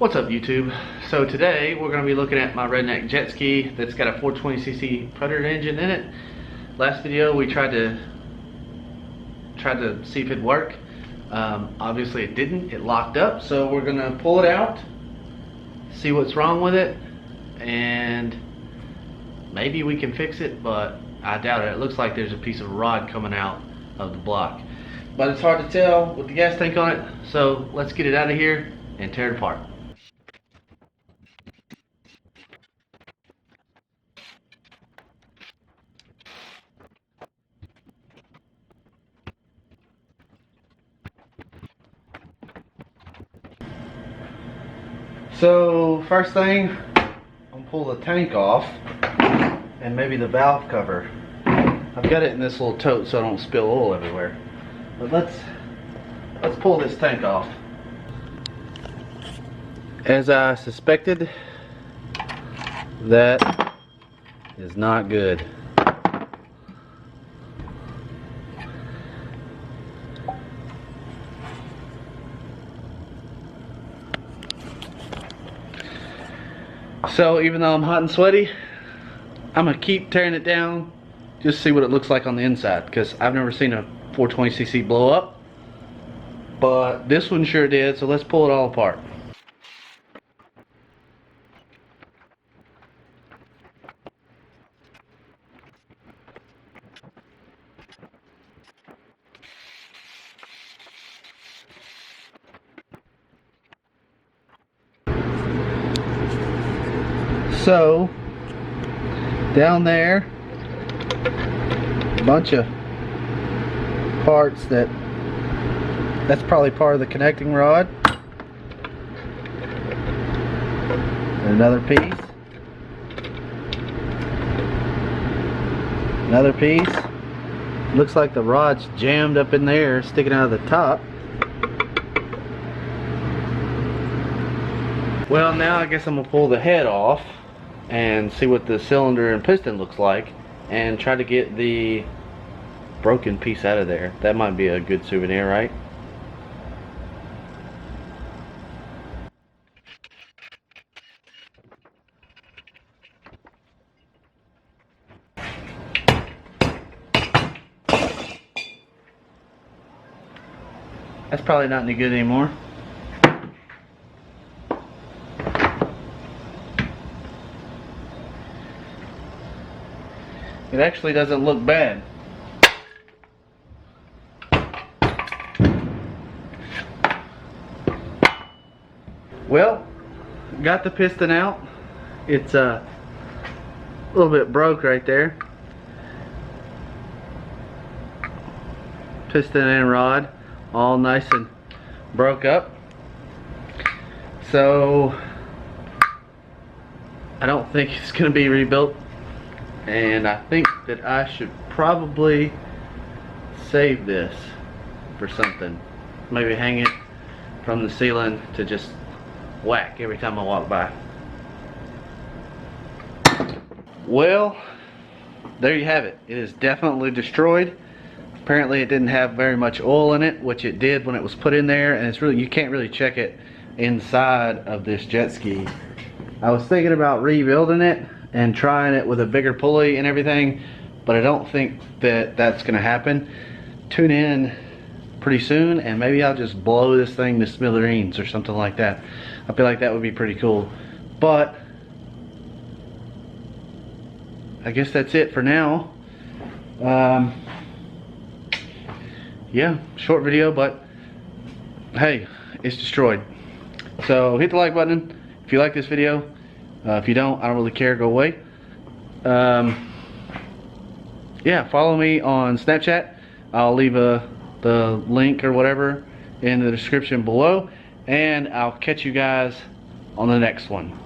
What's up, YouTube? So today we're going to be looking at my Redneck jet ski that's got a 420cc Predator engine in it. Last video we tried to see if it'd work. Obviously it didn't. It locked up, so we're going to pull it out, see what's wrong with it, and maybe we can fix it, but I doubt it. It looks like there's a piece of rod coming out of the block, but it's hard to tell with the gas tank on it. So let's get it out of here and tear it apart. So first thing, I'm gonna pull the tank off and maybe the valve cover. I've got it in this little tote so I don't spill oil everywhere. But let's pull this tank off. As I suspected, that is not good. So even though I'm hot and sweaty, I'm gonna keep tearing it down, just see what it looks like on the inside, because I've never seen a 420cc blow up, but this one sure did. So let's pull it all apart. So down there, a bunch of parts that's probably part of the connecting rod. Another piece. Another piece. Looks like the rod's jammed up in there, sticking out of the top. Well, now I guess I'm gonna pull the head off and see what the cylinder and piston looks like, and try to get the broken piece out of there. That might be a good souvenir, right? That's probably not any good anymore. It actually doesn't look bad. Well, got the piston out. It's a little bit broke right there. Piston and rod all nice and broke up. So I don't think it's going to be rebuilt. And I think that I should probably save this for something. Maybe hang it from the ceiling to just whack every time I walk by. Well, there you have it. It is definitely destroyed. Apparently it didn't have very much oil in it, which it did when it was put in there, and it's really, you can't really check it inside of this jet ski. I was thinking about rebuilding it and trying it with a bigger pulley and everything, but I don't think that that's gonna happen. Tune in pretty soon and maybe I'll just blow this thing to smithereens or something like that. I feel like that would be pretty cool. But I guess that's it for now. Yeah, short video, but hey, it's destroyed. So hit the like button if you like this video. If you don't, I don't really care, go away. Yeah, follow me on Snapchat. I'll leave the link or whatever in the description below, and I'll catch you guys on the next one.